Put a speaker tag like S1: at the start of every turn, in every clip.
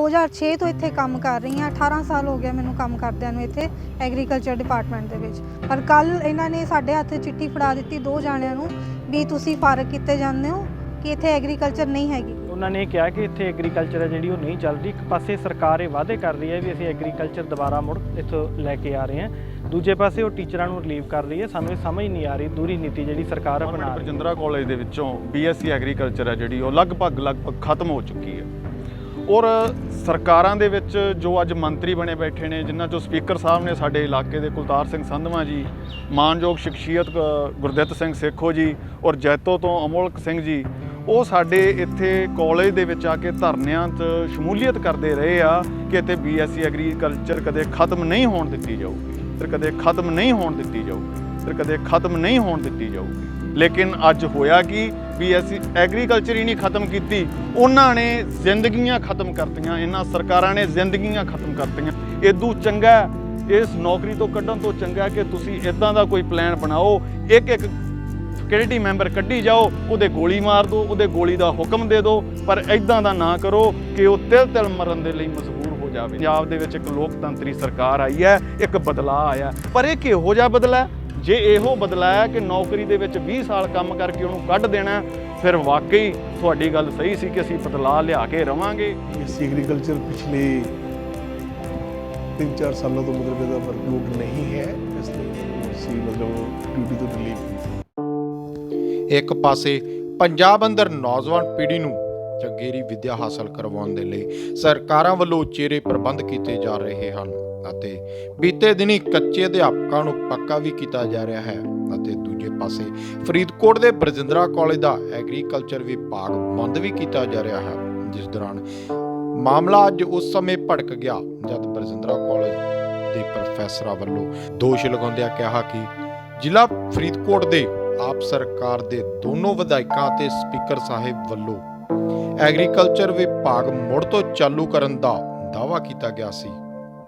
S1: 2006 ਤੋਂ ਇੱਥੇ ਕੰਮ ਕਰ ਰਹੀ ਹਾਂ। 18 ਸਾਲ ਹੋ ਗਿਆ ਮੈਨੂੰ ਕੰਮ ਕਰਦਿਆਂ ਨੂੰ ਇੱਥੇ ਐਗਰੀਕਲਚਰ ਡਿਪਾਰਟਮੈਂਟ ਦੇ ਵਿੱਚ। ਪਰ ਕੱਲ ਇਹਨਾਂ ਨੇ ਸਾਡੇ ਹੱਥ ਚਿੱਠੀ ਫੜਾ ਦਿੱਤੀ 2 ਜਾਣਿਆਂ ਨੂੰ ਵੀ ਤੁਸੀਂ ਫਾਰਗ ਕੀਤੇ ਜਾਂਦੇ ਹੋ ਕਿ ਇੱਥੇ ਐਗਰੀਕਲਚਰ ਨਹੀਂ ਹੈਗੀ।
S2: ਉਹਨਾਂ ਨੇ ਕਿਹਾ ਕਿ ਇੱਥੇ ਐਗਰੀਕਲਚਰ ਹੈ ਜਿਹੜੀ ਉਹ ਨਹੀਂ ਚੱਲਦੀ। ਇੱਕ ਪਾਸੇ ਸਰਕਾਰ ਇਹ ਵਾਅਦੇ ਕਰ ਰਹੀ ਹੈ ਵੀ ਅਸੀਂ ਐਗਰੀਕਲਚਰ ਦੁਬਾਰਾ ਮੁੜ ਇੱਥੋਂ ਲੈ ਕੇ ਆ ਰਹੇ ਹਾਂ, ਦੂਜੇ ਪਾਸੇ ਉਹ ਟੀਚਰਾਂ ਨੂੰ ਰਿਲੀਵ ਕਰ ਰਹੀ ਹੈ। ਸਾਨੂੰ ਇਹ ਸਮਝ ਨਹੀਂ ਆ ਰਹੀ ਦੂਰੀ ਨੀਤੀ ਜਿਹੜੀ ਸਰਕਾਰ ਬਣਾ ਰਹੀ ਹੈ।
S3: ਬਰਜਿੰਦਰਾ ਕਾਲਜ ਦੇ ਵਿੱਚੋਂ BSc ਐਗਰੀਕਲਚਰ ਹੈ ਜਿਹੜੀ ਉਹ ਲਗਭਗ ਖਤਮ ਹੋ ਚੁੱਕੀ ਹੈ। ਔਰ ਸਰਕਾਰਾਂ ਦੇ ਵਿੱਚ ਜੋ ਅੱਜ ਮੰਤਰੀ ਬਣੇ ਬੈਠੇ ਨੇ, ਜਿਨ੍ਹਾਂ 'ਚੋਂ ਸਪੀਕਰ ਸਾਹਿਬ ਨੇ ਸਾਡੇ ਇਲਾਕੇ ਦੇ ਕੁਲਤਾਰ ਸਿੰਘ ਸੰਧਵਾਂ ਜੀ, ਮਾਨਯੋਗ ਸ਼ਖਸੀਅਤ ਗੁਰਦਿੱਤ ਸਿੰਘ ਸੇਖੋ ਜੀ ਔਰ ਜੈਤੋ ਤੋਂ ਅਮੋਲਕ ਸਿੰਘ ਜੀ, ਉਹ ਸਾਡੇ ਇੱਥੇ ਕਾਲਜ ਦੇ ਵਿੱਚ ਆ ਕੇ ਧਰਨਿਆਂ 'ਚ ਸ਼ਮੂਲੀਅਤ ਕਰਦੇ ਰਹੇ ਆ ਕਿ ਇੱਥੇ BSc ਐਗਰੀਕਲਚਰ ਕਦੇ ਖਤਮ ਨਹੀਂ ਹੋਣ ਦਿੱਤੀ ਜਾਊਗੀ, ਫਿਰ ਕਦੇ ਖਤਮ ਨਹੀਂ ਹੋਣ ਦਿੱਤੀ ਜਾਊਗੀ, ਫਿਰ ਕਦੇ ਖਤਮ ਨਹੀਂ ਹੋਣ ਦਿੱਤੀ ਜਾਊਗੀ। ਲੇਕਿਨ ਅੱਜ ਹੋਇਆ ਕਿ BSc ਐਗਰੀਕਲਚਰ ਹੀ ਨਹੀਂ ਖਤਮ ਕੀਤੀ, ਉਹਨਾਂ ਨੇ ਜ਼ਿੰਦਗੀਆਂ ਖਤਮ ਕਰਤੀਆਂ। ਇਹਨਾਂ ਸਰਕਾਰਾਂ ਨੇ ਜ਼ਿੰਦਗੀਆਂ ਖਤਮ ਕਰਤੀਆਂ। ਇਦੋਂ ਚੰਗਾ ਇਸ ਨੌਕਰੀ ਤੋਂ ਕੱਢਣ ਤੋਂ ਚੰਗਾ ਕਿ ਤੁਸੀਂ ਇੱਦਾਂ ਦਾ ਕੋਈ ਪਲਾਨ ਬਣਾਓ, ਇੱਕ ਫੈਕਲਟੀ ਮੈਂਬਰ ਕੱਢੀ ਜਾਓ, ਉਹਦੇ ਗੋਲੀ ਮਾਰ ਦਿਓ, ਉਹਦੇ ਗੋਲੀ ਦਾ ਹੁਕਮ ਦੇ ਦਿਓ, ਪਰ ਇੱਦਾਂ ਦਾ ਨਾ ਕਰੋ ਕਿ ਉਹ ਤਿਲ ਮਰਨ ਦੇ ਲਈ ਮਜਬੂਰ ਹੋ ਜਾਵੇ। ਪੰਜਾਬ ਦੇ ਵਿੱਚ ਇੱਕ ਲੋਕਤੰਤਰੀ ਸਰਕਾਰ ਆਈ ਹੈ, ਇੱਕ ਬਦਲਾਅ ਆਇਆ, ਪਰ ਇਹ ਕਿਹੋ ਜਿਹਾ ਬਦਲਾਅ? ਜੇ ਇਹੋ ਬਦਲਾਅ ਹੈ ਕਿ ਨੌਕਰੀ ਦੇ ਵਿੱਚ 20 ਸਾਲ ਕੰਮ ਕਰਕੇ ਉਹਨੂੰ ਕੱਢ ਦੇਣਾ, ਫਿਰ ਵਾਕਈ ਤੁਹਾਡੀ ਗੱਲ ਸਹੀ ਸੀ ਕਿ ਅਸੀਂ ਬਦਲਾਅ ਲਿਆ ਕੇ ਰਵਾਂਗੇ।
S4: BSc ਐਗਰੀਕਲਚਰ ਪਿਛਲੇ 3-4 ਸਾਲਾਂ ਤੋਂ ਮਤਲਬ ਇਹਦਾ ਵਰਕਲੋਡ ਨਹੀਂ ਹੈ, ਇਸ ਲਈ ਅਸੀਂ ਡਿਊਟੀ ਤੋਂ ਰਿਲੀਵ ਕੀਤੀ।
S5: ਇੱਕ ਪਾਸੇ ਪੰਜਾਬ ਅੰਦਰ ਨੌਜਵਾਨ ਪੀੜ੍ਹੀ ਨੂੰ ਚੰਗੇਰੀ ਵਿੱਦਿਆ ਹਾਸਲ ਕਰਵਾਉਣ ਦੇ ਲਈ ਸਰਕਾਰਾਂ ਵੱਲੋਂ ਉਚੇਰੇ ਪ੍ਰਬੰਧ ਕੀਤੇ ਜਾ ਰਹੇ ਹਨ ਅਤੇ ਬੀਤੇ ਦਿਨੀ ਕੱਚੇ ਅਧਿਆਪਕਾਂ ਨੂੰ ਪੱਕਾ ਵੀ ਕੀਤਾ ਜਾ ਰਿਹਾ ਹੈ, ਅਤੇ ਦੂਜੇ ਪਾਸੇ ਫਰੀਦਕੋਟ ਦੇ ਬਰਜਿੰਦਰਾ ਕਾਲਜ ਦਾ ਐਗਰੀਕਲਚਰ ਵਿਭਾਗ ਬੰਦ ਵੀ ਕੀਤਾ ਜਾ ਰਿਹਾ ਹੈ, ਜਿਸ ਦੌਰਾਨ ਮਾਮਲਾ ਅੱਜ ਉਸ ਸਮੇਂ ਭੜਕ ਗਿਆ ਜਦ ਬਰਜਿੰਦਰਾ ਕਾਲਜ ਦੇ ਪ੍ਰੋਫੈਸਰਾਂ ਵੱਲੋਂ ਦੋਸ਼ ਲਗਾਉਂਦਿਆਂ ਕਿਹਾ ਕਿ ਜ਼ਿਲ੍ਹਾ ਫਰੀਦਕੋਟ ਦੇ ਆਪ ਸਰਕਾਰ ਦੇ ਦੋਨੋਂ ਵਿਧਾਇਕਾਂ ਅਤੇ ਸਪੀਕਰ ਸਾਹਿਬ ਵੱਲੋਂ ਐਗਰੀਕਲਚਰ ਵਿਭਾਗ ਮੁੜ ਤੋਂ ਚਾਲੂ ਕਰਨ ਦਾ ਦਾਅਵਾ ਕੀਤਾ ਗਿਆ ਸੀ,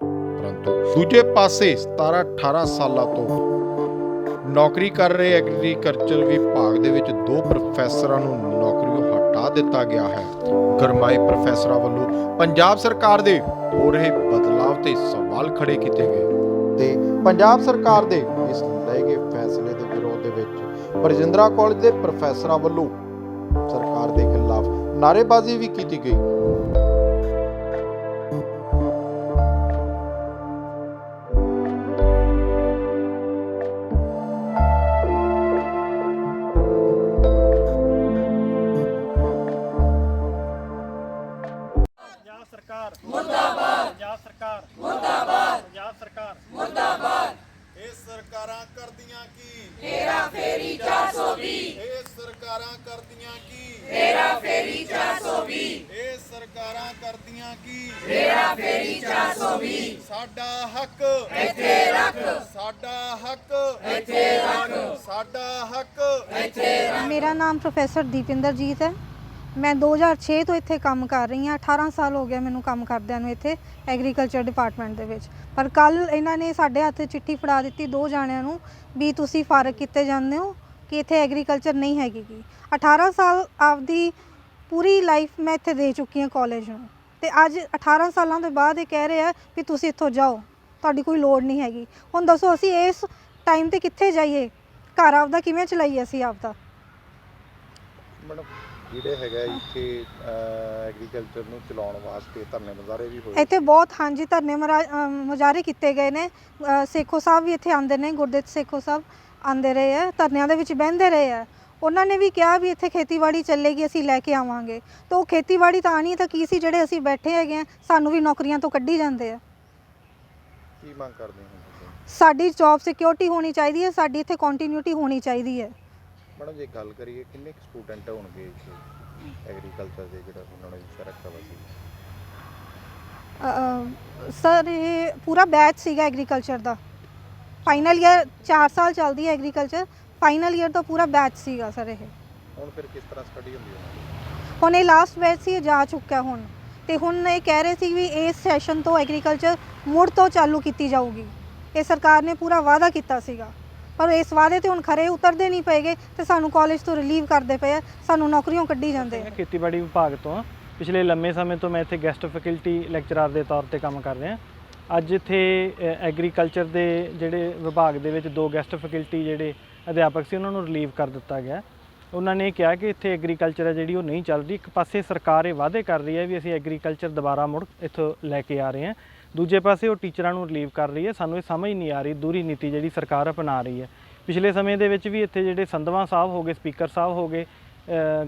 S5: ਪਰੰਤੂ ਦੂਜੇ ਪਾਸੇ 17-18 ਸਾਲਾਂ ਤੋਂ ਨੌਕਰੀ ਕਰ ਰਹੇ ਐਗਰੀਕਲਚਰ ਵਿਭਾਗ ਦੇ ਵਿੱਚ 2 ਪ੍ਰੋਫੈਸਰਾਂ ਨੂੰ ਨੌਕਰੀਆਂ ਹਟਾ ਦਿੱਤਾ ਗਿਆ ਹੈ। ਗਰਮਾਏ ਪ੍ਰੋਫੈਸਰਾਂ ਵੱਲੋਂ ਪੰਜਾਬ ਸਰਕਾਰ ਦੇ ਹੋ ਰਹੇ ਬਦਲਾਅ ਤੇ ਸਵਾਲ ਖੜੇ ਕੀਤੇ ਗਏ ਤੇ ਪੰਜਾਬ ਸਰਕਾਰ ਦੇ ਇਸ ਲਏ ਗਏ ਫੈਸਲੇ ਦੇ ਵਿਰੋਧ ਦੇ ਵਿੱਚ ਬਰਜਿੰਦਰਾ ਕਾਲਜ ਦੇ ਪ੍ਰੋਫੈਸਰਾਂ ਵੱਲੋਂ ਸਰਕਾਰ ਦੇ ਖਿਲਾਫ ਨਾਅਰੇਬਾਜ਼ੀ ਵੀ ਕੀਤੀ ਗਈ।
S2: ਸਰਕਾਰ ਮੁਰਦਾਬਾਦ, ਪੰਜਾਬ ਸਰਕਾਰ ਮੁਰਦਾਬਾਦ, ਪੰਜਾਬ ਸਰਕਾਰ ਮੁਰਦਾਬਾਦ।
S3: ਇਹ ਸਰਕਾਰਾਂ ਕਰਦੀਆਂ ਕੀ?
S6: ਹੇਰਾ ਫੇਰੀ 420।
S3: ਇਹ ਸਰਕਾਰਾਂ ਕਰਦੀਆਂ ਕੀ?
S6: ਹੇਰਾ ਫੇਰੀ 420।
S3: ਇਹ ਸਰਕਾਰਾਂ ਕਰਦੀਆਂ ਕੀ?
S6: ਹੇਰਾ ਫੇਰੀ 420।
S3: ਸਾਡਾ ਹੱਕ
S6: ਇੱਥੇ ਰੱਖ,
S3: ਸਾਡਾ ਹੱਕ
S6: ਇੱਥੇ ਰੱਖ,
S3: ਸਾਡਾ ਹੱਕ
S6: ਇੱਥੇ ਰੱਖ।
S1: ਮੇਰਾ ਨਾਮ ਪ੍ਰੋਫੈਸਰ ਦੀਪਿੰਦਰਜੀਤ ਹੈ। ਮੈਂ 2006 ਤੋਂ ਇੱਥੇ ਕੰਮ ਕਰ ਰਹੀ ਹਾਂ। 18 ਸਾਲ ਹੋ ਗਿਆ ਮੈਨੂੰ ਕੰਮ ਕਰਦਿਆਂ ਨੂੰ ਇੱਥੇ ਐਗਰੀਕਲਚਰ ਡਿਪਾਰਟਮੈਂਟ ਦੇ ਵਿੱਚ। ਪਰ ਕੱਲ ਇਹਨਾਂ ਨੇ ਸਾਡੇ ਹੱਥ ਚਿੱਠੀ ਫੜਾ ਦਿੱਤੀ 2 ਜਾਣਿਆਂ ਨੂੰ ਵੀ ਤੁਸੀਂ ਫਾਰਗ ਕੀਤੇ ਜਾਂਦੇ ਹੋ ਕਿ ਇੱਥੇ ਐਗਰੀਕਲਚਰ ਨਹੀਂ ਹੈਗੀ। 18 ਸਾਲ ਆਪਦੀ ਪੂਰੀ ਲਾਈਫ ਮੈਂ ਇੱਥੇ ਦੇ ਚੁੱਕੀ ਹਾਂ ਕਾਲਜ ਨੂੰ, ਤੇ ਅੱਜ 18 ਸਾਲਾਂ ਦੇ ਬਾਅਦ ਇਹ ਕਹਿ ਰਹੇ ਆ ਵੀ ਤੁਸੀਂ ਇੱਥੋਂ ਜਾਓ, ਤੁਹਾਡੀ ਕੋਈ ਲੋੜ ਨਹੀਂ ਹੈਗੀ। ਹੁਣ ਦੱਸੋ ਅਸੀਂ ਇਸ ਟਾਈਮ 'ਤੇ ਕਿੱਥੇ ਜਾਈਏ? ਘਰ ਆਪਦਾ ਕਿਵੇਂ ਚਲਾਈਏ ਅਸੀਂ ਆਪਦਾ?
S5: ਮੈਡਮ ਜਿਹੜੇ ਹੈਗਾ ਇੱਥੇ ਐਗਰੀਕਲਚਰ ਨੂੰ ਚਲਾਉਣ ਵਾਸਤੇ ਧਰਨੇ ਮੁਜ਼ਾਹਰੇ ਵੀ ਹੋਏ
S1: ਇੱਥੇ ਬਹੁਤ, ਹਾਂਜੀ, ਧਰਨੇ ਮੁਜ਼ਾਹਰੇ ਕੀਤੇ ਗਏ ਨੇ। ਸੇਖੋ ਸਾਹਿਬ ਵੀ ਇੱਥੇ ਆਉਂਦੇ ਨੇ, ਗੁਰਦਿੱਤ ਸੇਖੋ ਸਾਹਿਬ ਆਉਂਦੇ ਰਹੇ ਆ, ਧਰਨਿਆਂ ਦੇ ਵਿੱਚ ਬਹਿੰਦੇ ਰਹੇ ਆ। ਉਹਨਾਂ ਨੇ ਵੀ ਕਿਹਾ ਵੀ ਇੱਥੇ ਖੇਤੀਬਾੜੀ ਚੱਲੇਗੀ, ਅਸੀਂ ਲੈ ਕੇ ਆਵਾਂਗੇ। ਤਾਂ ਉਹ ਖੇਤੀਬਾੜੀ ਤਾਂ ਆਣੀ ਤਾਂ ਕੀ ਸੀ? ਜਿਹੜੇ ਅਸੀਂ ਬੈਠੇ ਹੈਗੇ ਆ, ਸਾਨੂੰ ਵੀ ਨੌਕਰੀਆਂ ਤੋਂ ਕੱਢੀ ਜਾਂਦੇ ਆ।
S5: ਕੀ ਮੰਗ ਕਰਦੇ ਹੋ?
S1: ਸਾਡੀ ਜੌਬ ਸਿਕਿਉਰਿਟੀ ਹੋਣੀ ਚਾਹੀਦੀ ਹੈ, ਸਾਡੀ ਇੱਥੇ ਕੰਟੀਨਿਊਟੀ ਹੋਣੀ ਚਾਹੀਦੀ ਹੈ।
S5: ਮੈਡਮ ਜੇ ਗੱਲ ਕਰੀਏ ਕਿੰਨੇ ਸਟੂਡੈਂਟ ਹੋਣਗੇ ਇੱਥੇ ਐਗਰੀਕਲਚਰ ਦੇ ਜਿਹੜਾ ਉਹਨਾਂ ਨੇ ਵਿਸ਼ਾ ਰੱਖਿਆ ਵਾ ਸੀ?
S1: ਸਰ ਇਹ ਪੂਰਾ ਬੈਚ ਸੀਗਾ ਐਗਰੀਕਲਚਰ ਦਾ। ਫਾਈਨਲ ਈਅਰ 4 ਸਾਲ ਚੱਲਦੀ ਹੈ ਐਗਰੀਕਲਚਰ, ਫਾਈਨਲ ਈਅਰ ਤੋਂ ਪੂਰਾ ਬੈਚ ਸੀਗਾ ਸਰ ਇਹ।
S5: ਹੁਣ ਫਿਰ ਕਿਸ ਤਰ੍ਹਾਂ ਸਟੱਡੀ ਹੁੰਦੀ ਹੈ?
S1: ਹੁਣ ਇਹ ਲਾਸਟ ਬੈਚ ਸੀ, ਜਾ ਚੁੱਕਾ ਹੁਣ, ਤੇ ਹੁਣ ਇਹ ਕਹਿ ਰਹੇ ਸੀ ਵੀ ਇਸ ਸੈਸ਼ਨ ਤੋਂ ਐਗਰੀਕਲਚਰ ਮੁੜ ਤੋਂ ਚਾਲੂ ਕੀਤੀ ਜਾਊਗੀ। ਇਹ ਸਰਕਾਰ ਨੇ ਪੂਰਾ ਵਾਅਦਾ ਕੀਤਾ ਸੀਗਾ, ਪਰ ਇਸ ਵਾਅਦੇ ਤੇ ਹੁਣ ਖਰੇ ਉਤਰਦੇ ਨਹੀਂ ਪਏਗੇ ਤੇ ਸਾਨੂੰ ਕਾਲਜ ਤੋਂ ਰਿਲੀਵ ਕਰਦੇ ਪਏ ਆ, ਸਾਨੂੰ ਨੌਕਰੀਆਂ ਕੱਢੀ ਜਾਂਦੇ ਆ।
S2: ਖੇਤੀਬਾੜੀ ਵਿਭਾਗ ਤੋਂ ਪਿਛਲੇ ਲੰਮੇ ਸਮੇਂ ਤੋਂ ਮੈਂ ਇੱਥੇ ਗੈਸਟ ਫੈਕਲਟੀ ਲੈਕਚਰਰ ਦੇ ਤੌਰ ਤੇ ਕੰਮ ਕਰ ਰਿਹਾ। ਅੱਜ ਇੱਥੇ ਐਗਰੀਕਲਚਰ ਦੇ ਜਿਹੜੇ ਵਿਭਾਗ ਦੇ ਵਿੱਚ 2 ਗੈਸਟ ਫੈਕਲਟੀ ਜਿਹੜੇ ਅਧਿਆਪਕ ਸੀ ਉਹਨਾਂ ਨੂੰ ਰਿਲੀਵ ਕਰ ਦਿੱਤਾ ਗਿਆ। ਉਹਨਾਂ ਨੇ ਕਿਹਾ ਕਿ ਇੱਥੇ ਐਗਰੀਕਲਚਰ ਹੈ ਜਿਹੜੀ ਉਹ ਨਹੀਂ ਚੱਲ ਰਹੀ। ਇੱਕ ਪਾਸੇ ਸਰਕਾਰ ਇਹ ਵਾਅਦੇ ਕਰ ਰਹੀ ਹੈ ਵੀ ਅਸੀਂ ਐਗਰੀਕਲਚਰ ਦੁਬਾਰਾ ਮੁੜ ਇੱਥੋਂ ਲੈ ਕੇ ਆ ਰਹੇ ਹਾਂ, ਦੂਜੇ ਪਾਸੇ ਉਹ ਟੀਚਰਾਂ ਨੂੰ ਰਿਲੀਵ ਕਰ ਰਹੀ ਹੈ। ਸਾਨੂੰ ਇਹ ਸਮਝ ਨਹੀਂ ਆ ਰਹੀ ਦੂਰੀ ਨੀਤੀ ਜਿਹੜੀ ਸਰਕਾਰ ਅਪਣਾ ਰਹੀ ਹੈ। ਪਿਛਲੇ ਸਮੇਂ ਦੇ ਵਿੱਚ ਵੀ ਇੱਥੇ ਜਿਹੜੇ ਸੰਧਵਾ ਸਾਹਿਬ ਹੋ ਗਏ, ਸਪੀਕਰ ਸਾਹਿਬ ਹੋ ਗਏ,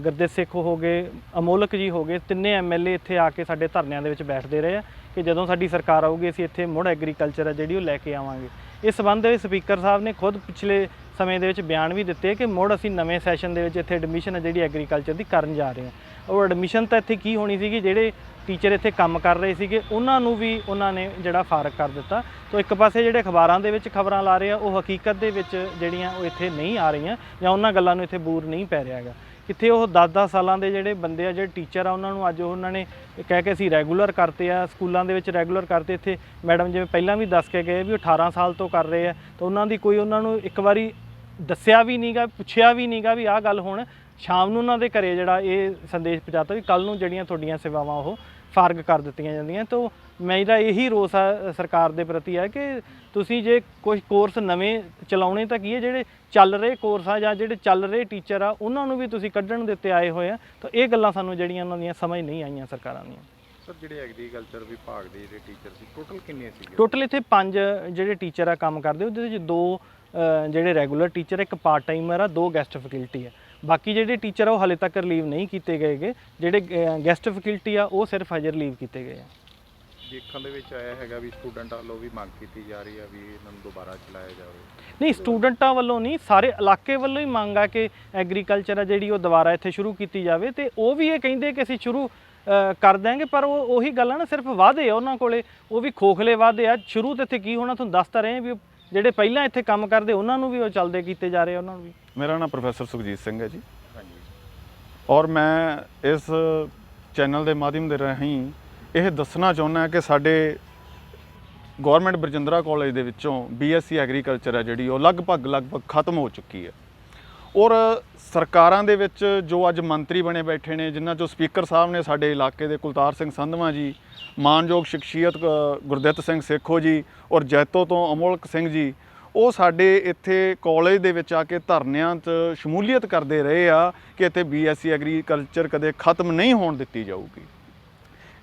S2: ਗੁਰਦਿੱਤ ਸਿੱਖ ਹੋ ਗਏ, ਅਮੋਲਕ ਜੀ ਹੋ ਗਏ, ਤਿੰਨੇ MLA ਇੱਥੇ ਆ ਕੇ ਸਾਡੇ ਧਰਨਿਆਂ ਦੇ ਵਿੱਚ ਬੈਠਦੇ ਰਹੇ ਆ ਕਿ ਜਦੋਂ ਸਾਡੀ ਸਰਕਾਰ ਆਊਗੀ ਅਸੀਂ ਇੱਥੇ ਮੁੜ ਐਗਰੀਕਲਚਰ ਹੈ ਜਿਹੜੀ ਉਹ ਲੈ ਕੇ ਆਵਾਂਗੇ। ਇਸ ਸੰਬੰਧ ਦੇ ਵਿੱਚ ਸਪੀਕਰ ਸਾਹਿਬ ਨੇ ਖੁਦ ਪਿਛਲੇ ਸਮੇਂ ਦੇ ਵਿੱਚ ਬਿਆਨ ਵੀ ਦਿੱਤੇ ਕਿ ਮੁੜ ਅਸੀਂ ਨਵੇਂ ਸੈਸ਼ਨ ਦੇ ਵਿੱਚ ਇੱਥੇ ਐਡਮਿਸ਼ਨ ਹੈ ਜਿਹੜੀ ਐਗਰੀਕਲਚਰ ਦੀ ਕਰਨ ਜਾ ਰਹੇ ਹਾਂ। ਉਹ ਐਡਮਿਸ਼ਨ ਤਾਂ ਇੱਥੇ ਕੀ ਹੋਣੀ ਸੀਗੀ, ਜਿਹੜੇ ਟੀਚਰ ਇੱਥੇ ਕੰਮ ਕਰ ਰਹੇ ਸੀਗੇ ਉਹਨਾਂ ਨੂੰ ਵੀ ਉਹਨਾਂ ਨੇ ਜਿਹੜਾ ਫਾਰਗ ਕਰ ਦਿੱਤਾ। ਤਾਂ ਇੱਕ ਪਾਸੇ ਜਿਹੜੇ ਅਖਬਾਰਾਂ ਦੇ ਵਿੱਚ ਖਬਰਾਂ ਲਾ ਰਹੇ ਆ ਉਹ ਹਕੀਕਤ ਦੇ ਵਿੱਚ ਜਿਹੜੀਆਂ ਉਹ ਇੱਥੇ ਨਹੀਂ ਆ ਰਹੀਆਂ ਜਾਂ ਉਹਨਾਂ ਗੱਲਾਂ ਨੂੰ ਇੱਥੇ ਬੂਰ ਨਹੀਂ ਪੈ ਰਿਹਾ ਹੈਗਾ। ਕਿੱਥੇ ਉਹ 10-10 ਸਾਲਾਂ ਦੇ ਜਿਹੜੇ ਬੰਦੇ ਆ, ਜਿਹੜੇ ਟੀਚਰ ਆ, ਉਹਨਾਂ ਨੂੰ ਅੱਜ ਉਹਨਾਂ ਨੇ ਕਹਿ ਕੇ ਅਸੀਂ ਰੈਗੂਲਰ ਕਰਤੇ ਆ, ਸਕੂਲਾਂ ਦੇ ਵਿੱਚ ਰੈਗੂਲਰ ਕਰਤੇ। ਇੱਥੇ ਮੈਡਮ ਜਿਵੇਂ ਪਹਿਲਾਂ ਵੀ ਦੱਸ ਕੇ ਗਏ ਵੀ ਉਹ 18 ਸਾਲ ਤੋਂ ਕਰ ਰਹੇ ਆ, ਤਾਂ ਉਹਨਾਂ ਦੀ ਕੋਈ ਉਹਨਾਂ ਨੂੰ ਇੱਕ ਵਾਰੀ ਦੱਸਿਆ ਵੀ ਨਹੀਂਗਾ, ਪੁੱਛਿਆ ਵੀ ਨਹੀਂਗਾ ਵੀ ਆਹ ਗੱਲ ਹੁਣ ਸ਼ਾਮ ਨੂੰ ਉਹਨਾਂ ਦੇ ਘਰੇ ਜਿਹੜਾ ਇਹ ਸੰਦੇਸ਼ ਪਹੁੰਚਾਤਾ ਵੀ ਕੱਲ੍ਹ ਨੂੰ ਜਿਹੜੀਆਂ ਤੁਹਾਡੀਆਂ ਸੇਵਾਵਾਂ ਉਹ ਫਾਰਗ ਕਰ ਦਿੱਤੀਆਂ ਜਾਂਦੀਆਂ। ਤਾਂ ਮੇਰਾ ਇਹੀ ਰੋਸ ਆ ਸਰਕਾਰ ਦੇ ਪ੍ਰਤੀ ਹੈ ਕਿ ਤੁਸੀਂ ਜੇ ਕੁਝ ਕੋਰਸ ਨਵੇਂ ਚਲਾਉਣੇ ਤਾਂ ਕੀ ਹੈ, ਜਿਹੜੇ ਚੱਲ ਰਹੇ ਕੋਰਸ ਆ ਜਾਂ ਜਿਹੜੇ ਚੱਲ ਰਹੇ ਟੀਚਰ ਆ ਉਹਨਾਂ ਨੂੰ ਵੀ ਤੁਸੀਂ ਕੱਢਣ ਦੇ ਉੱਤੇ ਆਏ ਹੋਏ ਆ। ਤਾਂ ਇਹ ਗੱਲਾਂ ਸਾਨੂੰ ਜਿਹੜੀਆਂ ਉਹਨਾਂ ਦੀਆਂ ਸਮਝ ਨਹੀਂ ਆਈਆਂ ਸਰਕਾਰਾਂ ਦੀਆਂ।
S5: ਸਰ ਜਿਹੜੇ ਐਗਰੀਕਲਚਰ ਵਿਭਾਗ ਦੇ ਜਿਹੜੇ ਟੀਚਰ ਸੀ ਟੋਟਲ ਕਿੰਨੇ ਸੀਗੇ?
S2: ਟੋਟਲ ਇੱਥੇ 5 ਜਿਹੜੇ ਟੀਚਰ ਆ ਕੰਮ ਕਰਦੇ, ਉਹਦੇ ਵਿੱਚ 2 ਜਿਹੜੇ ਰੈਗੂਲਰ ਟੀਚਰ, ਇੱਕ ਪਾਰਟ ਟਾਈਮਰ ਆ, 2 ਗੈਸਟ ਫੈਕਲਟੀ ਆ। ਬਾਕੀ ਜਿਹੜੇ ਟੀਚਰ ਆ ਉਹ ਹਾਲੇ ਤੱਕ ਰਿਲੀਵ ਨਹੀਂ ਕੀਤੇ ਗਏਗੇ। ਜਿਹੜੇ ਗੈਸਟ ਫੈਕਲਟੀ ਆ ਉਹ ਸਿਰਫ ਹਜੇ ਰਿਲੀਵ ਕੀਤੇ ਗਏ ਆ।
S5: ਦੇਖਣ ਦੇ ਵਿੱਚ ਆਇਆ ਹੈਗਾ ਵੀ ਸਟੂਡੈਂਟ ਵੱਲੋਂ ਵੀ ਮੰਗ ਕੀਤੀ ਜਾ ਰਹੀ ਹੈ ਵੀ ਇਹਨਾਂ ਨੂੰ ਦੁਬਾਰਾ ਚਲਾਇਆ ਜਾਵੇ।
S2: ਨਹੀਂ, ਸਟੂਡੈਂਟਾਂ ਵੱਲੋਂ ਨਹੀਂ, ਸਾਰੇ ਇਲਾਕੇ ਵੱਲੋਂ ਹੀ ਮੰਗ ਆ ਕਿ ਐਗਰੀਕਲਚਰ ਆ ਜਿਹੜੀ ਉਹ ਦੁਬਾਰਾ ਇੱਥੇ ਸ਼ੁਰੂ ਕੀਤੀ ਜਾਵੇ। ਤੇ ਉਹ ਵੀ ਇਹ ਕਹਿੰਦੇ ਕਿ ਅਸੀਂ ਸ਼ੁਰੂ ਕਰ ਦਿਆਂਗੇ, ਪਰ ਉਹ ਉਹੀ ਗੱਲ ਆ ਨਾ, ਸਿਰਫ ਵਾਅਦੇ ਆ ਉਹਨਾਂ ਕੋਲੇ, ਉਹ ਵੀ ਖੋਖਲੇ ਵਾਅਦੇ ਆ। ਸ਼ੁਰੂ ਤੇ ਇੱਥੇ ਕੀ ਹੋਣਾ ਤੁਹਾਨੂੰ ਦੱਸ ਤਾਂ ਰਹੇ ਵੀ ਜਿਹੜੇ ਪਹਿਲਾਂ ਇੱਥੇ ਕੰਮ ਕਰਦੇ ਉਹਨਾਂ ਨੂੰ ਵੀ ਉਹ ਚੱਲਦੇ ਕੀਤੇ ਜਾ ਰਹੇ ਉਹਨਾਂ ਨੂੰ ਵੀ।
S3: ਮੇਰਾ ਨਾਮ ਪ੍ਰੋਫੈਸਰ ਸੁਖਜੀਤ ਸਿੰਘ ਹੈ ਜੀ, ਔਰ ਮੈਂ ਇਸ ਚੈਨਲ ਦੇ ਮਾਧਿਅਮ ਦੇ ਰਾਹੀਂ ਇਹ ਦੱਸਣਾ ਚਾਹੁੰਦਾ ਕਿ ਸਾਡੇ ਗੌਰਮੈਂਟ ਬਰਜਿੰਦਰਾ ਕਾਲਜ ਦੇ ਵਿੱਚੋਂ BSc ਐਗਰੀਕਲਚਰ ਹੈ ਜਿਹੜੀ ਉਹ ਲਗਭਗ ਖਤਮ ਹੋ ਚੁੱਕੀ ਹੈ। ਔਰ ਸਰਕਾਰਾਂ ਦੇ ਵਿੱਚ ਜੋ ਅੱਜ ਮੰਤਰੀ ਬਣੇ ਬੈਠੇ ਨੇ, ਜਿਨ੍ਹਾਂ 'ਚੋਂ ਸਪੀਕਰ ਸਾਹਿਬ ਨੇ ਸਾਡੇ ਇਲਾਕੇ ਦੇ ਕੁਲਤਾਰ ਸਿੰਘ ਸੰਧਵਾਂ ਜੀ, ਮਾਨਯੋਗ ਸ਼ਖਸੀਅਤ ਗੁਰਦਿੱਤ ਸਿੰਘ ਸੇਖੋ ਜੀ ਔਰ ਜੈਤੋ ਤੋਂ ਅਮੋਲਕ ਸਿੰਘ ਜੀ, ਉਹ ਸਾਡੇ ਇੱਥੇ ਕਾਲਜ ਦੇ ਵਿੱਚ ਆ ਕੇ ਧਰਨਿਆਂ 'ਚ ਸ਼ਮੂਲੀਅਤ ਕਰਦੇ ਰਹੇ ਆ ਕਿ ਇੱਥੇ BSc ਐਗਰੀਕਲਚਰ ਕਦੇ ਖਤਮ ਨਹੀਂ ਹੋਣ ਦਿੱਤੀ ਜਾਊਗੀ।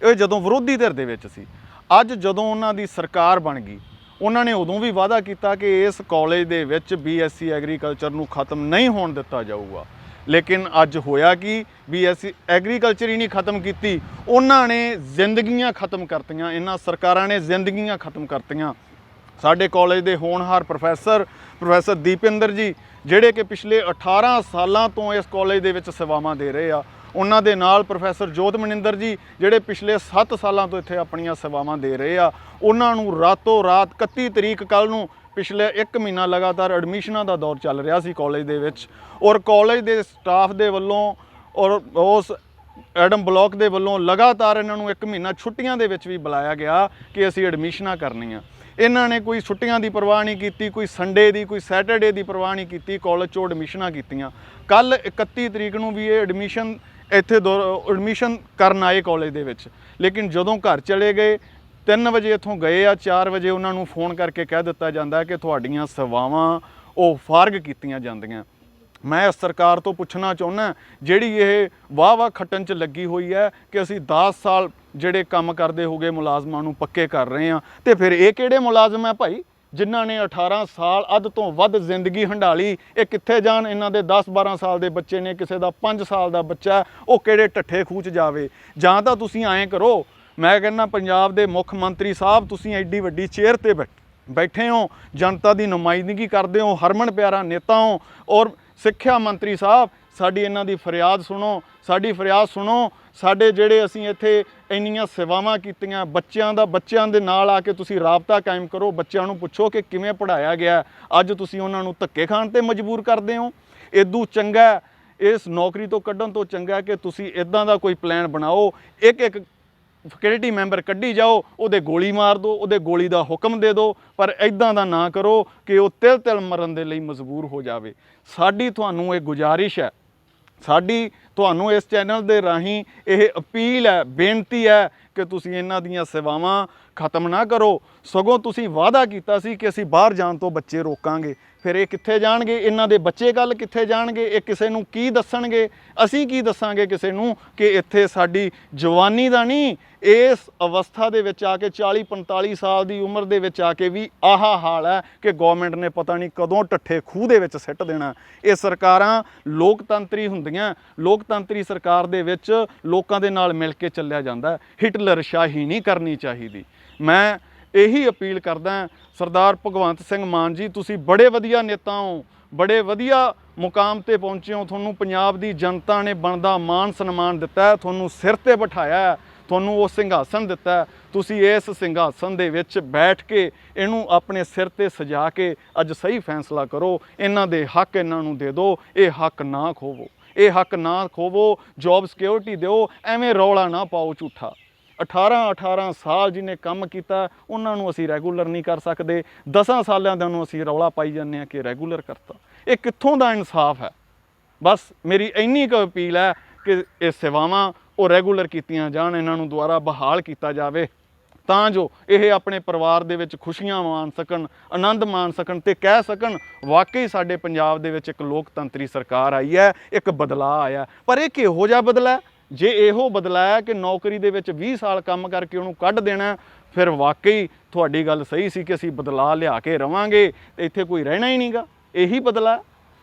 S3: ਇਹ ਜਦੋਂ ਵਿਰੋਧੀ ਧਿਰ ਦੇ ਵਿੱਚ ਸੀ। ਅੱਜ ਜਦੋਂ ਉਹਨਾਂ ਦੀ ਸਰਕਾਰ ਬਣ ਗਈ, ਉਹਨਾਂ ਨੇ ਉਦੋਂ ਵੀ ਵਾਅਦਾ ਕੀਤਾ ਕਿ ਇਸ ਕਾਲਜ ਦੇ ਵਿੱਚ BSc ਐਗਰੀਕਲਚਰ ਨੂੰ ਖਤਮ ਨਹੀਂ ਹੋਣ ਦਿੱਤਾ ਜਾਊਗਾ। ਲੇਕਿਨ ਅੱਜ ਹੋਇਆ ਕਿ BSc ਐਗਰੀਕਲਚਰ ਹੀ ਨਹੀਂ ਖਤਮ ਕੀਤੀ, ਉਹਨਾਂ ਨੇ ਜ਼ਿੰਦਗੀਆਂ ਖਤਮ ਕਰਤੀਆਂ। ਇਹਨਾਂ ਸਰਕਾਰਾਂ ਨੇ ਜ਼ਿੰਦਗੀਆਂ ਖਤਮ ਕਰਤੀਆਂ। ਸਾਡੇ ਕਾਲਜ ਦੇ ਹੋਣਹਾਰ ਪ੍ਰੋਫੈਸਰ ਦੀਪਿੰਦਰ ਜੀ, ਜਿਹੜੇ ਕਿ ਪਿਛਲੇ 18 ਸਾਲਾਂ ਤੋਂ ਇਸ ਕਾਲਜ ਦੇ ਵਿੱਚ ਸੇਵਾਵਾਂ ਦੇ ਰਹੇ ਆ, ਉਹਨਾਂ ਦੇ ਨਾਲ ਪ੍ਰੋਫੈਸਰ ਜੋਤ ਮਨਿੰਦਰ ਜੀ, ਜਿਹੜੇ ਪਿਛਲੇ 7 ਸਾਲਾਂ ਤੋਂ ਇੱਥੇ ਆਪਣੀਆਂ ਸੇਵਾਵਾਂ ਦੇ ਰਹੇ ਆ, ਉਹਨਾਂ ਨੂੰ ਰਾਤੋਂ ਰਾਤ 31 ਤਰੀਕ ਕੱਲ੍ਹ ਨੂੰ ਪਿਛਲੇ 1 ਮਹੀਨਾ ਲਗਾਤਾਰ ਐਡਮਿਸ਼ਨਾਂ ਦਾ ਦੌਰ ਚੱਲ ਰਿਹਾ ਸੀ ਕਾਲਜ ਦੇ ਵਿੱਚ, ਔਰ ਕਾਲਜ ਦੇ ਸਟਾਫ ਦੇ ਵੱਲੋਂ ਔਰ ਉਸ ਐਡਮ ਬਲਾਕ ਦੇ ਵੱਲੋਂ ਲਗਾਤਾਰ ਇਹਨਾਂ ਨੂੰ 1 ਮਹੀਨਾ ਛੁੱਟੀਆਂ ਦੇ ਵਿੱਚ ਵੀ ਬੁਲਾਇਆ ਗਿਆ ਕਿ ਅਸੀਂ ਐਡਮਿਸ਼ਨਾਂ ਕਰਨੀਆਂ। ਇਹਨਾਂ ਨੇ ਕੋਈ ਛੁੱਟੀਆਂ ਦੀ ਪਰਵਾਹ ਨਹੀਂ ਕੀਤੀ, ਕੋਈ ਸੰਡੇ ਦੀ, ਕੋਈ ਸੈਟਰਡੇ ਦੀ ਪਰਵਾਹ ਨਹੀਂ ਕੀਤੀ, ਕਾਲਜ 'ਚੋਂ ਐਡਮਿਸ਼ਨਾਂ ਕੀਤੀਆਂ। ਕੱਲ੍ਹ 31 ਤਰੀਕ ਨੂੰ ਵੀ ਇਹ ਐਡਮਿਸ਼ਨ ਕਰਨ ਆਏ ਕਾਲਜ ਦੇ ਵਿੱਚ, ਲੇਕਿਨ ਜਦੋਂ ਘਰ ਚਲੇ ਗਏ 3 ਵਜੇ ਇੱਥੋਂ ਗਏ ਆ, 4 ਵਜੇ ਉਹਨਾਂ ਨੂੰ ਫੋਨ ਕਰਕੇ ਕਹਿ ਦਿੱਤਾ ਜਾਂਦਾ ਕਿ ਤੁਹਾਡੀਆਂ ਸੇਵਾਵਾਂ ਉਹ ਫਾਰਗ ਕੀਤੀਆਂ ਜਾਂਦੀਆਂ। ਮੈਂ ਸਰਕਾਰ ਤੋਂ ਪੁੱਛਣਾ ਚਾਹੁੰਦਾ, ਜਿਹੜੀ ਇਹ ਵਾਹ ਖੱਟਣ 'ਚ ਲੱਗੀ ਹੋਈ ਹੈ ਕਿ ਅਸੀਂ 10 ਸਾਲ ਜਿਹੜੇ ਕੰਮ ਕਰਦੇ ਹੋਗੇ ਮੁਲਾਜ਼ਮਾਂ ਨੂੰ ਪੱਕੇ ਕਰ ਰਹੇ ਹਾਂ, ਤੇ ਫਿਰ ਇਹ ਕਿਹੜੇ ਮੁਲਾਜ਼ਮ ਹੈ ਭਾਈ ਜਿਨ੍ਹਾਂ ਨੇ 18 ਸਾਲ ਅੱਧ ਤੋਂ ਵੱਧ ਜ਼ਿੰਦਗੀ ਹੰਡਾਲੀ? ਇਹ ਕਿੱਥੇ ਜਾਣ? ਇਹਨਾਂ ਦੇ 10-12 ਸਾਲ ਦੇ ਬੱਚੇ ਨੇ, ਕਿਸੇ ਦਾ 5 ਸਾਲ ਦਾ ਬੱਚਾ, ਉਹ ਕਿਹੜੇ ਢੱਠੇ ਖੂਚ ਜਾਵੇ? ਜਾਂ ਤਾਂ ਤੁਸੀਂ ਐਂ ਕਰੋ, ਮੈਂ ਕਹਿੰਦਾ ਪੰਜਾਬ ਦੇ ਮੁੱਖ ਮੰਤਰੀ ਸਾਹਿਬ, ਤੁਸੀਂ ਐਡੀ ਵੱਡੀ ਚੇਅਰ ਤੇ ਬੈਠੇ ਹੋ, ਜਨਤਾ ਦੀ ਨੁਮਾਇੰਦਗੀ ਕਰਦੇ ਹੋ, ਹਰਮਨ ਪਿਆਰਾ ਨੇਤਾ ਹੋ, ਔਰ ਸਿੱਖਿਆ ਮੰਤਰੀ ਸਾਹਿਬ, ਸਾਡੀ ਇਹਨਾਂ ਦੀ ਫਰਿਆਦ ਸੁਣੋ, ਸਾਡੀ ਫਰਿਆਦ ਸੁਣੋ। ਸਾਡੇ ਜਿਹੜੇ ਅਸੀਂ ਇੱਥੇ ਇੰਨੀਆਂ ਸੇਵਾਵਾਂ ਕੀਤੀਆਂ, ਬੱਚਿਆਂ ਦੇ ਨਾਲ ਆ ਕੇ ਤੁਸੀਂ ਰਾਬਤਾ ਕਾਇਮ ਕਰੋ, ਬੱਚਿਆਂ ਨੂੰ ਪੁੱਛੋ ਕਿ ਕਿਵੇਂ ਪੜ੍ਹਾਇਆ ਗਿਆ। ਅੱਜ ਤੁਸੀਂ ਉਹਨਾਂ ਨੂੰ ਧੱਕੇ ਖਾਣ 'ਤੇ ਮਜਬੂਰ ਕਰਦੇ ਹੋ। ਇਦੋਂ ਚੰਗਾ, ਇਸ ਨੌਕਰੀ ਤੋਂ ਕੱਢਣ ਤੋਂ ਚੰਗਾ ਕਿ ਤੁਸੀਂ ਇੱਦਾਂ ਦਾ ਕੋਈ ਪਲਾਨ ਬਣਾਓ, ਇੱਕ ਫੈਕਲਟੀ ਮੈਂਬਰ ਕੱਢੀ ਜਾਓ, ਉਹਦੇ ਗੋਲੀ ਮਾਰ ਦਿਓ, ਉਹਦੇ ਗੋਲੀ ਦਾ ਹੁਕਮ ਦੇ ਦਿਓ, ਪਰ ਇੱਦਾਂ ਦਾ ਨਾ ਕਰੋ ਕਿ ਉਹ ਤਿਲ ਮਰਨ ਦੇ ਲਈ ਮਜਬੂਰ ਹੋ ਜਾਵੇ। ਸਾਡੀ ਤੁਹਾਨੂੰ ਇਹ ਗੁਜ਼ਾਰਿਸ਼ ਹੈ ਸਾਡੀ ਤੁਹਾਨੂੰ ਇਸ ਚੈਨਲ ਦੇ ਰਾਹੀਂ ਇਹ ਅਪੀਲ ਹੈ, ਬੇਨਤੀ ਹੈ ਕਿ ਤੁਸੀਂ ਇਹਨਾਂ ਦੀਆਂ ਸੇਵਾਵਾਂ ਖਤਮ ਨਾ ਕਰੋ। ਸਗੋਂ ਤੁਸੀਂ ਵਾਅਦਾ ਕੀਤਾ ਸੀ ਕਿ ਅਸੀਂ ਬਾਹਰ ਜਾਣ ਤੋਂ ਬੱਚੇ ਰੋਕਾਂਗੇ, ਫਿਰ ਇਹ ਕਿੱਥੇ ਜਾਣਗੇ? ਇਹਨਾਂ ਦੇ ਬੱਚੇ ਕੱਲ੍ਹ ਕਿੱਥੇ ਜਾਣਗੇ? ਇਹ ਕਿਸੇ ਨੂੰ ਕੀ ਦੱਸਣਗੇ? ਅਸੀਂ ਕੀ ਦੱਸਾਂਗੇ ਕਿਸੇ ਨੂੰ ਕਿ ਇੱਥੇ ਸਾਡੀ ਜਵਾਨੀ ਦਾ ਨਹੀਂ, ਇਸ ਅਵਸਥਾ ਦੇ ਵਿੱਚ ਆ ਕੇ 40-45 ਸਾਲ ਦੀ ਉਮਰ ਦੇ ਵਿੱਚ ਆ ਕੇ ਵੀ ਆਹ ਹਾਲ ਹੈ ਕਿ ਗੌਰਮੈਂਟ ਨੇ ਪਤਾ ਨਹੀਂ ਕਦੋਂ ਟੱਠੇ ਖੂਹ ਦੇ ਵਿੱਚ ਸਿੱਟ ਦੇਣਾ। ਇਹ ਸਰਕਾਰਾਂ ਲੋਕਤੰਤਰੀ ਹੁੰਦੀਆਂ, ਲੋਕਤੰਤਰੀ ਸਰਕਾਰ ਦੇ ਵਿੱਚ ਲੋਕਾਂ ਦੇ ਨਾਲ ਮਿਲ ਕੇ ਚੱਲਿਆ ਜਾਂਦਾ। ਹਿਟਲਰ ਸ਼ਾਹੀ ਨਹੀਂ ਕਰਨੀ ਚਾਹੀਦੀ। ਮੈਂ ਇਹੀ ਅਪੀਲ ਕਰਦਾ, ਸਰਦਾਰ ਭਗਵੰਤ ਸਿੰਘ ਮਾਨ ਜੀ, ਤੁਸੀਂ ਬੜੇ ਵਧੀਆ ਨੇਤਾ ਹੋ, ਬੜੇ ਵਧੀਆ ਮੁਕਾਮ ਤੇ ਪਹੁੰਚੇ ਹੋ, ਤੁਹਾਨੂੰ ਪੰਜਾਬ ਦੀ ਜਨਤਾ ਨੇ ਬਣਦਾ ਮਾਣ ਸਨਮਾਨ ਦਿੱਤਾ ਹੈ, ਤੁਹਾਨੂੰ ਸਿਰ ਤੇ ਬਿਠਾਇਆ ਹੈ, ਤੁਹਾਨੂੰ ਉਹ ਸਿੰਘਾਸਨ ਦਿੱਤਾ। ਤੁਸੀਂ ਇਸ ਸਿੰਘਾਸਨ ਦੇ ਵਿੱਚ ਬੈਠ ਕੇ ਇਹਨੂੰ ਆਪਣੇ ਸਿਰ ਤੇ ਸਜਾ ਕੇ ਅੱਜ ਸਹੀ ਫੈਸਲਾ ਕਰੋ। ਇਹਨਾਂ ਦੇ ਹੱਕ ਇਹਨਾਂ ਨੂੰ ਦੇ ਦਿਓ, ਇਹ ਹੱਕ ਨਾ ਖੋਵੋ, ਇਹ ਹੱਕ ਨਾ ਖੋਵੋ। ਜੌਬ ਸਿਕਿਉਰਿਟੀ ਦਿਓ, ਐਵੇਂ ਰੌਲਾ ਨਾ ਪਾਓ ਝੂਠਾ। 18 ਸਾਲ ਜਿਹਨੇ ਕੰਮ ਕੀਤਾ ਉਹਨਾਂ ਨੂੰ ਅਸੀਂ ਰੈਗੂਲਰ ਨਹੀਂ ਕਰ ਸਕਦੇ, 10 ਸਾਲਾਂ ਦਾ ਨੂੰ ਅਸੀਂ ਰੌਲਾ ਪਾਈ ਜਾਂਦੇ ਹਾਂ ਕਿ ਰੈਗੂਲਰ ਕਰਤਾ। ਇਹ ਕਿੱਥੋਂ ਦਾ ਇਨਸਾਫ ਹੈ? ਬਸ ਮੇਰੀ ਇੰਨੀ ਕੁ ਅਪੀਲ ਹੈ ਕਿ ਇਹ ਸੇਵਾਵਾਂ ਉਹ ਰੈਗੂਲਰ ਕੀਤੀਆਂ ਜਾਣ, ਇਹਨਾਂ ਨੂੰ ਦੁਬਾਰਾ ਬਹਾਲ ਕੀਤਾ ਜਾਵੇ ਤਾਂ ਜੋ ਇਹ ਆਪਣੇ ਪਰਿਵਾਰ ਦੇ ਵਿੱਚ ਖੁਸ਼ੀਆਂ ਮਾਣ ਸਕਣ, ਆਨੰਦ ਮਾਣ ਸਕਣ ਤੇ ਕਹਿ ਸਕਣ ਵਾਕਈ ਸਾਡੇ ਪੰਜਾਬ ਦੇ ਵਿੱਚ ਇੱਕ ਲੋਕਤੰਤਰੀ ਸਰਕਾਰ ਆਈ ਹੈ, ਇੱਕ ਬਦਲਾਅ ਆਇਆ। ਪਰ ਇਹ ਕਿਹੋ ਜਿਹਾ ਬਦਲਾਅ? ਜੇ ਇਹੋ ਬਦਲਾਇਆ ਕਿ ਨੌਕਰੀ ਦੇ ਵਿੱਚ 20 ਸਾਲ ਕੰਮ ਕਰਕੇ ਉਹਨੂੰ ਕੱਢ ਦੇਣਾ, ਫਿਰ ਵਾਕਈ ਤੁਹਾਡੀ ਗੱਲ ਸਹੀ ਸੀ ਕਿ ਅਸੀਂ ਬਦਲਾਅ ਲਿਆ ਕੇ ਰਵਾਂਗੇ ਤੇ ਇੱਥੇ ਕੋਈ ਰਹਿਣਾ ਹੀ ਨਹੀਂਗਾ। ਇਹੀ ਬਦਲਾਅ।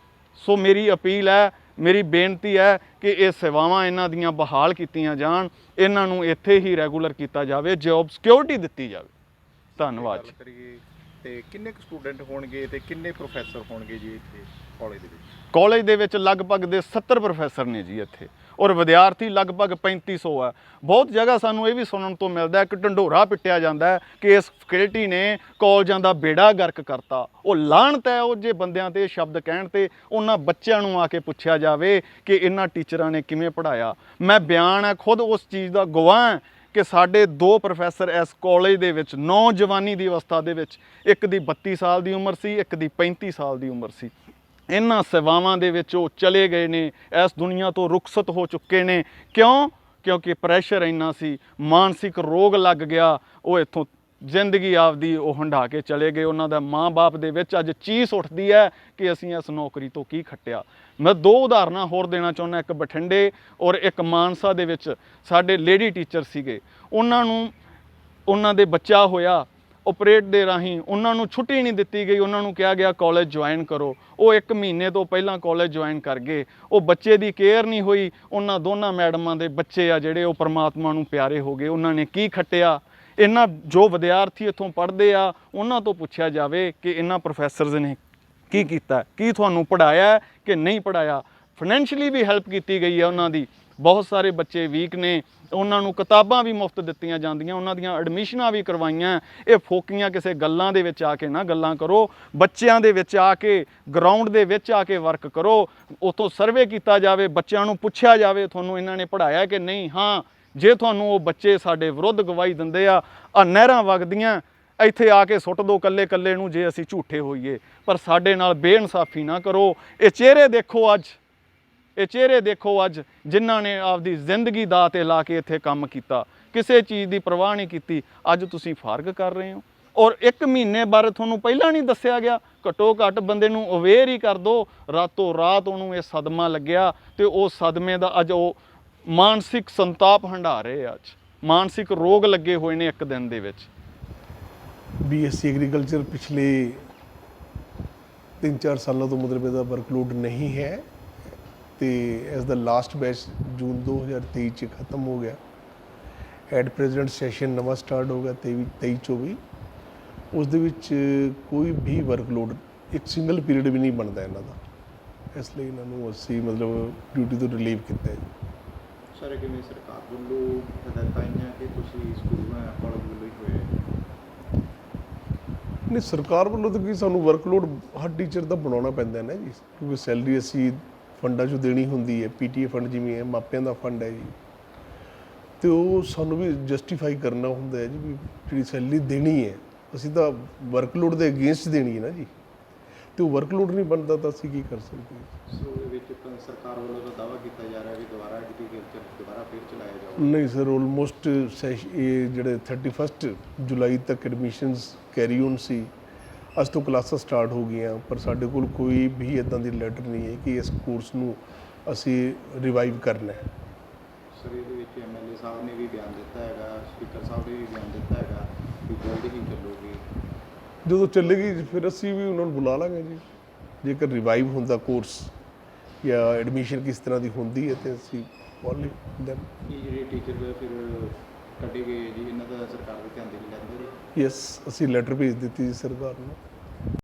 S3: ਸੋ ਮੇਰੀ ਅਪੀਲ ਹੈ, ਮੇਰੀ ਬੇਨਤੀ ਹੈ ਕਿ ਇਹ ਸੇਵਾਵਾਂ ਇਹਨਾਂ ਦੀਆਂ ਬਹਾਲ ਕੀਤੀਆਂ ਜਾਣ, ਇਹਨਾਂ ਨੂੰ ਇੱਥੇ ਹੀ ਰੈਗੂਲਰ ਕੀਤਾ ਜਾਵੇ, ਜੌਬ ਸਿਕਿਉਰਿਟੀ ਦਿੱਤੀ ਜਾਵੇ। ਧੰਨਵਾਦ ਜੀ।
S5: ਕਰੀਏ ਤੇ ਕਿੰਨੇ ਕੁ ਸਟੂਡੈਂਟ ਹੋਣਗੇ ਤੇ ਕਿੰਨੇ ਪ੍ਰੋਫੈਸਰ ਹੋਣਗੇ ਜੀ ਇੱਥੇ ਕਾਲਜ ਦੇ ਵਿੱਚ?
S3: ਕਾਲਜ ਦੇ ਵਿੱਚ ਲਗਭਗ ਦੇ 70 ਪ੍ਰੋਫੈਸਰ ਨੇ ਜੀ ਇੱਥੇ, ਔਰ ਵਿਦਿਆਰਥੀ ਲਗਭਗ 3500 ਹੈ। ਬਹੁਤ ਜਗ੍ਹਾ ਸਾਨੂੰ ਇਹ ਵੀ ਸੁਣਨ ਤੋਂ ਮਿਲਦਾ ਹੈ ਕਿ ਢੰਡੋਰਾ ਪਿੱਟਿਆ ਜਾਂਦਾ ਹੈ ਕਿ ਇਸ ਫੈਕਲਟੀ ਨੇ ਕਾਲਜਾਂ ਦਾ ਬੇੜਾ ਗਰਕ ਕਰਤਾ। ਉਹ ਲਾਹਨਤ ਹੈ ਉਹ ਜੇ ਬੰਦਿਆਂ ਤੇ ਸ਼ਬਦ ਕਹਿਣ ਤੇ। ਉਹਨਾਂ ਬੱਚਿਆਂ ਨੂੰ ਆ ਕੇ ਪੁੱਛਿਆ ਜਾਵੇ ਕਿ ਇਹਨਾਂ ਟੀਚਰਾਂ ਨੇ ਕਿਵੇਂ ਪੜ੍ਹਾਇਆ। ਮੈਂ ਬਿਆਨ ਹੈ ਖੁਦ ਉਸ ਚੀਜ਼ ਦਾ ਗਵਾਹ ਹਾਂ ਕਿ ਸਾਡੇ 2 ਪ੍ਰੋਫੈਸਰ ਇਸ ਕਾਲਜ ਦੇ ਵਿੱਚ ਨੌਜਵਾਨੀ ਦੀ ਅਵਸਥਾ ਦੇ ਵਿੱਚ, ਇੱਕ ਦੀ 32 ਸਾਲ ਦੀ ਉਮਰ ਸੀ, ਇੱਕ ਦੀ 35 ਸਾਲ ਦੀ ਉਮਰ ਸੀ। ਇਹਨਾਂ ਸੇਵਾਵਾਂ ਦੇ ਵਿੱਚ ਉਹ ਚਲੇ ਗਏ ਨੇ, ਇਸ ਦੁਨੀਆ ਤੋਂ ਰੁਖਸਤ ਹੋ ਚੁੱਕੇ ਨੇ। ਕਿਉਂ? ਕਿਉਂਕਿ ਪ੍ਰੈਸ਼ਰ ਇੰਨਾ ਸੀ, ਮਾਨਸਿਕ ਰੋਗ ਲੱਗ ਗਿਆ, ਉਹ ਇੱਥੋਂ ਜ਼ਿੰਦਗੀ ਆਪਦੀ ਉਹ ਹੰਢਾ ਕੇ ਚਲੇ ਗਏ। ਉਹਨਾਂ ਦਾ ਮਾਂ-ਬਾਪ ਦੇ ਵਿੱਚ ਅੱਜ ਚੀਸ ਉੱਠਦੀ ਹੈ ਕਿ ਅਸੀਂ ਇਸ ਨੌਕਰੀ ਤੋਂ ਕੀ ਖੱਟਿਆ। ਮੈਂ 2 ਉਦਾਹਰਨਾਂ ਹੋਰ ਦੇਣਾ ਚਾਹੁੰਦਾ, ਇੱਕ ਬਠਿੰਡੇ ਔਰ ਇੱਕ ਮਾਨਸਾ ਦੇ ਵਿੱਚ ਸਾਡੇ ਲੇਡੀ ਟੀਚਰ ਸੀਗੇ। ਉਹਨਾਂ ਦੇ ਬੱਚਾ ਹੋਇਆ, ਓਪਰੇਟ ਦੇ ਰਾਹੀਂ ਉਹਨਾਂ ਨੂੰ ਛੁੱਟੀ ਨਹੀਂ ਦਿੱਤੀ ਗਈ, ਉਹਨਾਂ ਨੂੰ ਕਿਹਾ ਗਿਆ ਕਾਲਜ ਜੁਆਇਨ ਕਰੋ। ਉਹ 1 ਮਹੀਨੇ ਤੋਂ ਪਹਿਲਾਂ ਕਾਲਜ ਜੁਆਇਨ ਕਰ ਗਏ। ਉਹ ਬੱਚੇ ਦੀ ਕੇਅਰ ਨਹੀਂ ਹੋਈ। ਉਹਨਾਂ ਦੋਨਾਂ ਮੈਡਮਾਂ ਦੇ ਬੱਚੇ ਆ ਜਿਹੜੇ ਉਹ ਪਰਮਾਤਮਾ ਨੂੰ ਪਿਆਰੇ ਹੋ ਗਏ। ਉਹਨਾਂ ਨੇ ਕੀ ਖੱਟਿਆ? ਇਹਨਾਂ ਜੋ ਵਿਦਿਆਰਥੀ ਇੱਥੋਂ ਪੜ੍ਹਦੇ ਆ ਉਹਨਾਂ ਤੋਂ ਪੁੱਛਿਆ ਜਾਵੇ ਕਿ ਇਹਨਾਂ ਪ੍ਰੋਫੈਸਰਸ ਨੇ ਕੀ ਕੀਤਾ, ਕੀ ਤੁਹਾਨੂੰ ਪੜ੍ਹਾਇਆ ਕਿ ਨਹੀਂ ਪੜ੍ਹਾਇਆ। ਫਾਈਨੈਂਸ਼ੀਅਲੀ ਵੀ ਹੈਲਪ ਕੀਤੀ ਗਈ ਹੈ ਉਹਨਾਂ ਦੀ। ਬਹੁਤ ਸਾਰੇ ਬੱਚੇ ਵੀਕ ਨੇ, ਉਹਨਾਂ ਨੂੰ ਕਿਤਾਬਾਂ ਵੀ ਮੁਫਤ ਦਿੱਤੀਆਂ ਜਾਂਦੀਆਂ, ਉਹਨਾਂ ਦੀਆਂ ਐਡਮਿਸ਼ਨਾਂ ਵੀ ਕਰਵਾਈਆਂ। ਇਹ ਫੋਕੀਆਂ ਕਿਸੇ ਗੱਲਾਂ ਦੇ ਵਿੱਚ ਆ ਕੇ ਨਾ ਗੱਲਾਂ ਕਰੋ, ਬੱਚਿਆਂ ਦੇ ਵਿੱਚ ਆ ਕੇ, ਗਰਾਊਂਡ ਦੇ ਵਿੱਚ ਆ ਕੇ ਵਰਕ ਕਰੋ। ਉੱਥੋਂ ਸਰਵੇ ਕੀਤਾ ਜਾਵੇ, ਬੱਚਿਆਂ ਨੂੰ ਪੁੱਛਿਆ ਜਾਵੇ ਤੁਹਾਨੂੰ ਇਹਨਾਂ ਨੇ ਪੜ੍ਹਾਇਆ ਕਿ ਨਹੀਂ। ਹਾਂ, ਜੇ ਤੁਹਾਨੂੰ ਉਹ ਬੱਚੇ ਸਾਡੇ ਵਿਰੁੱਧ ਗਵਾਹੀ ਦਿੰਦੇ ਆ ਨਹਿਰਾਂ ਵਗਦੀਆਂ, ਇੱਥੇ ਆ ਕੇ ਸੁੱਟ ਦਿਓ ਕੱਲੇ ਕੱਲੇ ਨੂੰ ਜੇ ਅਸੀਂ ਝੂਠੇ ਹੋਈਏ। ਪਰ ਸਾਡੇ ਨਾਲ ਬੇਇਨਸਾਫੀ ਨਾ ਕਰੋ। ਇਹ ਚਿਹਰੇ ਦੇਖੋ ਅੱਜ, ਇਹ ਚਿਹਰੇ ਦੇਖੋ ਅੱਜ ਜਿਨ੍ਹਾਂ ਨੇ ਆਪਦੀ ਜ਼ਿੰਦਗੀ ਦਾਅ 'ਤੇ ਲਾ ਕੇ ਇੱਥੇ ਕੰਮ ਕੀਤਾ, ਕਿਸੇ ਚੀਜ਼ ਦੀ ਪਰਵਾਹ ਨਹੀਂ ਕੀਤੀ। ਅੱਜ ਤੁਸੀਂ ਫਾਰਗ ਕਰ ਰਹੇ ਹੋ। ਔਰ 1 ਮਹੀਨੇ ਬਾਰੇ ਤੁਹਾਨੂੰ ਪਹਿਲਾਂ ਨਹੀਂ ਦੱਸਿਆ ਗਿਆ। ਘੱਟੋ ਘੱਟ ਬੰਦੇ ਨੂੰ ਅਵੇਅਰ ਹੀ ਕਰ ਦਿਓ। ਰਾਤੋਂ ਰਾਤ ਉਹਨੂੰ ਇਹ ਸਦਮਾ ਲੱਗਿਆ ਤੇ ਉਹ ਸਦਮੇ ਦਾ ਅੱਜ ਉਹ ਮਾਨਸਿਕ ਸੰਤਾਪ ਹੰਢਾ ਰਹੇ। ਅੱਜ ਮਾਨਸਿਕ ਰੋਗ ਲੱਗੇ ਹੋਏ ਨੇ 1 ਦਿਨ ਦੇ ਵਿੱਚ।
S4: BSc ਐਗਰੀਕਲਚਰ ਪਿਛਲੇ 3-4 ਸਾਲਾਂ ਤੋਂ ਮਤਲਬ ਇਹਦਾ ਵਰਕਲੋਡ ਨਹੀਂ ਹੈ ਤੇ ਐਸ ਦਾ ਲਾਸਟ ਬੈਚ ਜੂਨ 2023 ਚ ਖਤਮ ਹੋ ਗਿਆ। ਐਟ ਪ੍ਰੈਜ਼ੈਂਟ ਸੈਸ਼ਨ ਨਵਾਂ ਸਟਾਰਟ ਹੋ ਗਿਆ 23-24। ਉਸ ਦੇ ਵਿੱਚ ਕੋਈ ਵੀ ਵਰਕਲੋਡ ਇੱਕ ਸਿੰਗਲ ਪੀਰੀਅਡ ਵੀ ਨਹੀਂ ਬਣਦਾ ਇਹਨਾਂ ਦਾ। ਇਸ ਲਈ ਇਹਨਾਂ ਨੂੰ ਅਸੀਂ ਮਤਲਬ ਡਿਊਟੀ ਤੋਂ ਰਿਲੀਵ ਕੀਤਾ ਹੈ।
S5: ਸਰ ਕਿਵੇਂ ਸਰਕਾਰ ਵੱਲੋਂ ਹਦਾਇਤਾਂ ਆਈਆਂ ਕਿ ਤੁਸੀਂ ਸਕੂਲ ਕਾਲਜ ਵੱਲੋਂ ਹੀ ਹੋਏ?
S4: ਨਹੀਂ, ਸਰਕਾਰ ਵੱਲੋਂ ਤਾਂ ਕੀ ਸਾਨੂੰ ਵਰਕਲੋਡ ਹਰ ਟੀਚਰ ਦਾ ਬਣਾਉਣਾ ਪੈਂਦਾ ਨਾ ਜੀ, ਕਿਉਂਕਿ ਸੈਲਰੀ ਅਸੀਂ ਫੰਡਾਂ 'ਚੋਂ ਦੇਣੀ ਹੁੰਦੀ ਹੈ। PTA ਫੰਡ ਜਿਵੇਂ ਹੈ, ਮਾਪਿਆਂ ਦਾ ਫੰਡ ਹੈ ਜੀ, ਅਤੇ ਉਹ ਸਾਨੂੰ ਵੀ ਜਸਟੀਫਾਈ ਕਰਨਾ ਹੁੰਦਾ ਹੈ ਜੀ ਵੀ ਜਿਹੜੀ ਸੈਲਰੀ ਦੇਣੀ ਹੈ ਅਸੀਂ ਤਾਂ ਵਰਕਲੋਡ ਦੇ ਅਗੇਂਸਟ ਦੇਣੀ ਹੈ ਨਾ ਜੀ, ਅਤੇ ਉਹ ਵਰਕਲੋਡ ਨਹੀਂ ਬਣਦਾ ਤਾਂ ਅਸੀਂ ਕੀ ਕਰ ਸਕਦੇ।
S5: ਸੋ ਇਹਦੇ ਵਿੱਚ
S3: ਸਰਕਾਰ ਵੱਲੋਂ ਤਾਂ ਦਾਅਵਾ ਕੀਤਾ ਜਾ ਰਿਹਾ ਵੀ ਦੁਬਾਰਾ ਐਗਰੀਕਲਚਰ ਦੁਬਾਰਾ ਫਿਰ ਚਲਾਇਆ ਜਾਊਗਾ।
S4: ਨਹੀਂ ਸਰ, ਆਲਮੋਸਟ ਇਹ ਜਿਹੜੇ 31 ਜੁਲਾਈ ਤੱਕ ਐਡਮਿਸ਼ਨਸ ਕੈਰੀ ਔਨ ਸੀ। ਅੱਜ ਤੋਂ ਕਲਾਸਾਂ ਸਟਾਰਟ ਹੋ ਗਈਆਂ, ਪਰ ਸਾਡੇ ਕੋਲ ਕੋਈ ਵੀ ਇਦਾਂ ਦੀ ਲੈਟਰ ਨਹੀਂ ਹੈ ਕਿ ਇਸ ਕੋਰਸ ਨੂੰ ਅਸੀਂ ਰਿਵਾਈਵ ਕਰਨਾ ਹੈ।
S3: ਸਰ ਇਹਦੇ ਵਿੱਚ ਐਮਐਲਏ ਸਾਹਿਬ ਨੇ ਵੀ ਬਿਆਨ ਦਿੱਤਾ ਹੈਗਾ, ਸਪੀਕਰ ਸਾਹਿਬ ਨੇ ਵੀ ਬਿਆਨ ਦਿੱਤਾ ਹੈਗਾ ਕਿ ਜਲਦ ਹੀ ਚੱਲੂਗੀ।
S4: ਜਦੋਂ ਚੱਲੇਗੀ ਫਿਰ ਅਸੀਂ ਵੀ ਉਹਨਾਂ ਨੂੰ ਬੁਲਾ ਲਾਂਗੇ ਜੀ। ਜੇਕਰ ਰਿਵਾਈਵ ਹੁੰਦਾ ਕੋਰਸ ਜਾਂ ਐਡਮਿਸ਼ਨ ਕਿਸ ਤਰ੍ਹਾਂ ਦੀ ਹੁੰਦੀ ਹੈ ਤੇ ਅਸੀਂ ਪੋਲੀ ਦੈਨ
S3: ਕੀ ਜਿਹੜੇ ਟੀਚਰ ਫਿਰ ਕੱਢੇ ਗਏ ਜੀ, ਇਹਨਾਂ ਦਾ ਸਰਕਾਰ ਦੇ ਧਿਆਨ ਦੇ ਵਿੱਚ ਲੈਂਦੇ ਜੀ?
S4: ਯੈਸ, ਅਸੀਂ ਲੈਟਰ ਭੇਜ ਦਿੱਤੀ ਜੀ ਸਰਕਾਰ ਨੂੰ।